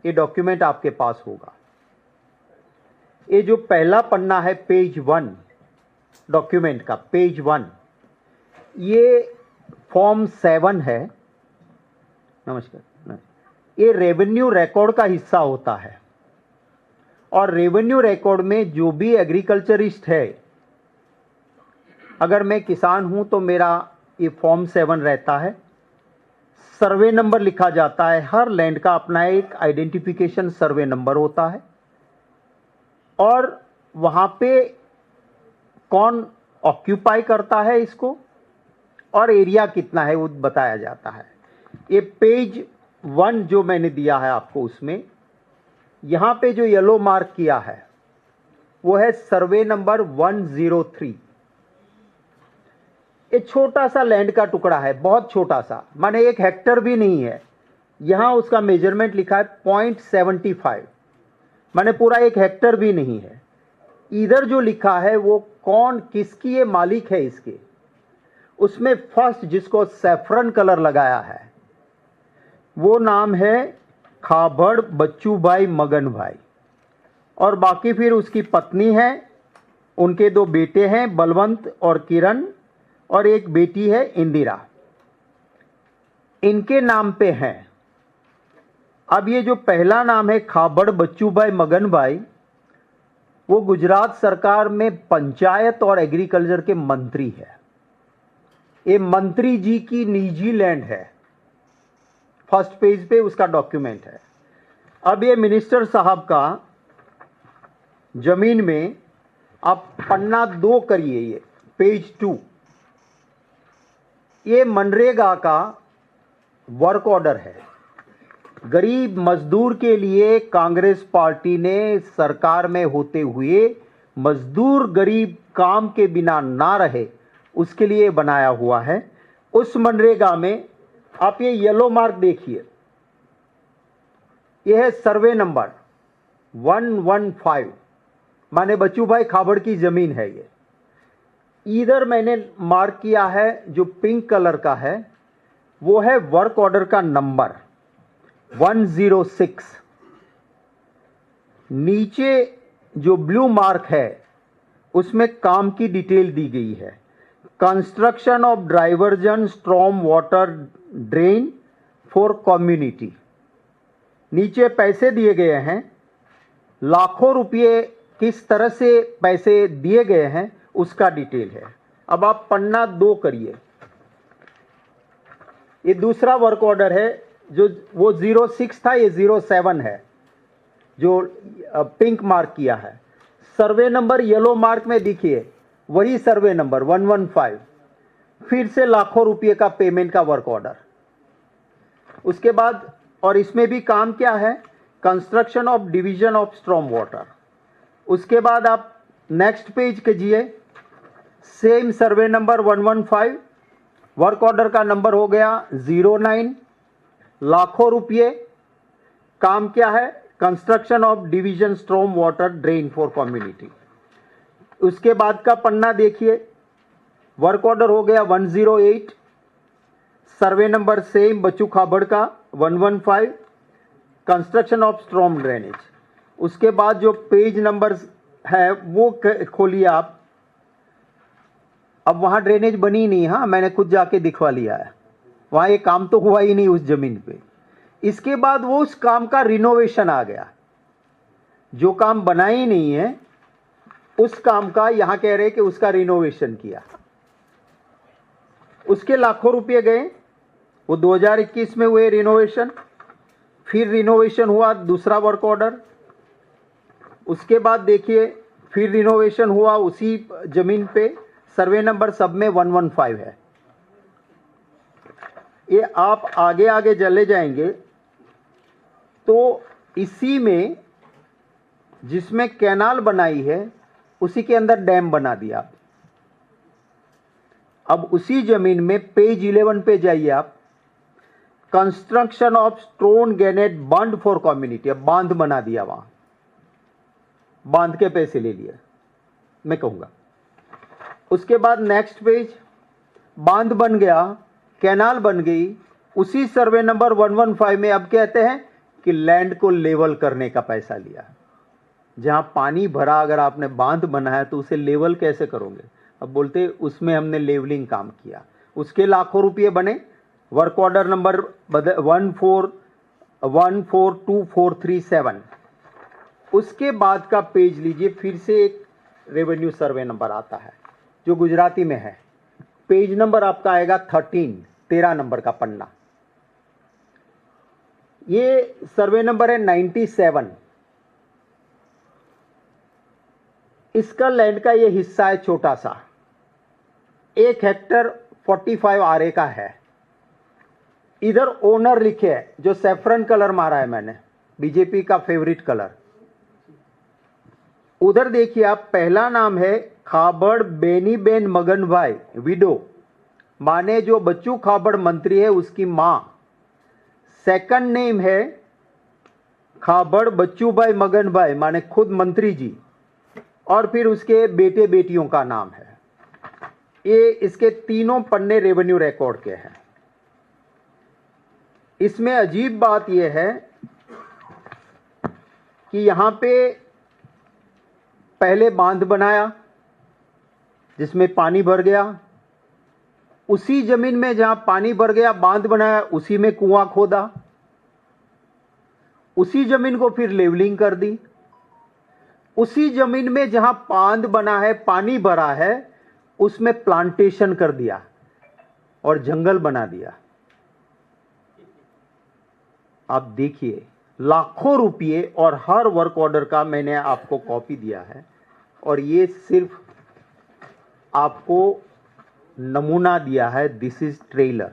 ये डॉक्यूमेंट आपके पास होगा। ये जो पहला पन्ना है पेज 1 डॉक्यूमेंट का, पेज 1, ये फॉर्म 7 है। नमस्कार। ये रेवेन्यू रिकॉर्ड का हिस्सा होता है और रेवेन्यू रिकॉर्ड में जो भी एग्रीकल्चरिस्ट है, अगर मैं किसान हूं तो मेरा ये फॉर्म 7 रहता है। सर्वे नंबर लिखा जाता है, हर लैंड का अपना एक आइडेंटिफिकेशन सर्वे नंबर होता है और वहां पे कौन ऑक्यूपाई करता है इसको और एरिया कितना है वो बताया जाता है। ये पेज 1 जो मैंने दिया है आपको, उसमें यहां पे जो येलो मार्क किया है वो है सर्वे नंबर 103। ये छोटा सा लैंड का टुकड़ा है, बहुत छोटा सा, माने 1 हेक्टर भी नहीं है। यहां उसका मेजरमेंट लिखा है 0.75, माने पूरा 1 हेक्टर भी नहीं है। इधर जो लिखा है वो कौन किसकी ये मालिक है इसके, उसमें फर्स्ट जिसको सैफरन कलर लगाया है वो नाम है खाबड़ बच्चू भाई मगन भाई, और बाकी फिर उसकी पत्नी है, उनके 2 बेटे हैं बलवंत और किरण, और एक बेटी है इंदिरा, इनके नाम पे हैं। अब ये जो पहला नाम है खाबड़ बच्चू भाई मगन भाई, वो गुजरात सरकार में पंचायत और एग्रीकल्चर के मंत्री है। ये मंत्री जी की निजी लैंड है, फर्स्ट पेज पे उसका डॉक्यूमेंट है। अब ये मिनिस्टर साहब का जमीन में आप पन्ना 2 करिए, ये पेज 2, ये मनरेगा का वर्क ऑर्डर है। गरीब मजदूर के लिए कांग्रेस पार्टी ने सरकार में होते हुए मजदूर गरीब काम के बिना ना रहे उसके लिए बनाया हुआ है। उस मनरेगा में आप ये येलो मार्क देखिए, यह है सर्वे नंबर 115, माने बच्चू भाई खाबड़ की जमीन है ये। इधर मैंने मार्क किया है जो पिंक कलर का है वो है वर्क ऑर्डर का नंबर 106। नीचे जो ब्लू मार्क है उसमें काम की डिटेल दी गई है, construction of diversion storm water drain for community. नीचे पैसे दिए गए हैं, लाखों रुपये किस तरह से पैसे दिए गए हैं उसका डिटेल है। अब आप पन्ना 2 करिए, ये दूसरा वर्क ऑर्डर है, जो वो 06 था, ये 07 है जो पिंक मार्क किया है। सर्वे नंबर येलो मार्क में देखिए वही सर्वे नंबर 115, फिर से लाखों रुपये का पेमेंट का वर्क ऑर्डर। उसके बाद और इसमें भी काम क्या है, construction of division of storm water. उसके बाद आप नेक्स्ट पेज कीजिए, same survey number 115, work order का नंबर हो गया 09, लाखों रुपये, काम क्या है, construction of division storm water drain for community. उसके बाद का पन्ना देखिए, वर्क ऑर्डर हो गया 108, सर्वे नंबर सेम बच्चू खाबड़ का 115, कंस्ट्रक्शन ऑफ स्ट्रॉम ड्रेनेज। उसके बाद जो पेज नंबर है वो खोलिए आप। अब वहाँ ड्रेनेज बनी नहीं, हाँ मैंने खुद जाके दिखवा लिया है, वहाँ ये काम तो हुआ ही नहीं उस जमीन पे। इसके बाद वो उस काम का रिनोवेशन आ गया, जो काम बना ही नहीं है उस काम का यहाँ कह रहे कि उसका रिनोवेशन किया, उसके लाखों रुपये गए। वो 2021 में हुए रिनोवेशन, फिर रिनोवेशन हुआ दूसरा वर्क ऑर्डर। उसके बाद देखिए फिर रिनोवेशन हुआ उसी जमीन पे, सर्वे नंबर सब में 115 है। ये आप आगे आगे चले जाएंगे तो इसी में जिसमें कैनाल बनाई है उसी के अंदर डैम बना दिया। अब उसी जमीन में पेज 11 पे जाइए आप, कंस्ट्रक्शन ऑफ स्टोन ग्रेनेड बांध फॉर कम्युनिटी। अब बांध बना दिया, वहां बांध के पैसे ले लिए मैं कहूंगा। उसके बाद नेक्स्ट पेज, बांध बन गया, कैनाल बन गई, उसी सर्वे नंबर 115 में अब कहते हैं कि लैंड को लेवल करने का पैसा लिया। जहां पानी भरा, अगर आपने बांध बनाया तो उसे लेवल कैसे करोगे? अब बोलते उसमें हमने लेवलिंग काम किया, उसके लाखों रुपये बने। Work order number 142437। उसके बाद का पेज लीजिए, फिर से एक रेवेन्यू सर्वे नंबर आता है जो गुजराती में है। पेज नंबर आपका आएगा 13 नंबर का पन्ना। ये सर्वे नंबर है 97। इसका लैंड का ये हिस्सा है छोटा सा, 1 हेक्टर 45 आरे का है। इधर ओनर लिखे है, जो सैफरन कलर मारा है मैंने, बीजेपी का फेवरेट कलर। उधर देखिए आप, पहला नाम है खाबड़ बेनीबेन मगनभाई, विडो, माने जो बच्चू खाबड़ मंत्री है उसकी मां। सेकंड नेम है खाबड़ बच्चूभाई मगनभाई, माने खुद मंत्री जी, और फिर उसके बेटे बेटियों का नाम है। ये इसके तीनों पन्ने रेवेन्यू रिकॉर्ड के हैं। इसमें अजीब बात यह है कि यहां पे पहले बांध बनाया जिसमें पानी भर गया, उसी जमीन में जहां पानी भर गया बांध बनाया, उसी में कुआं खोदा, उसी जमीन को फिर लेवलिंग कर दी। उसी जमीन में जहां बांध बना है, पानी भरा है, उसमें प्लांटेशन कर दिया और जंगल बना दिया। आप देखिए, लाखों रुपये, और हर वर्क ऑर्डर का मैंने आपको कॉपी दिया है, और ये सिर्फ आपको नमूना दिया है, दिस इज ट्रेलर।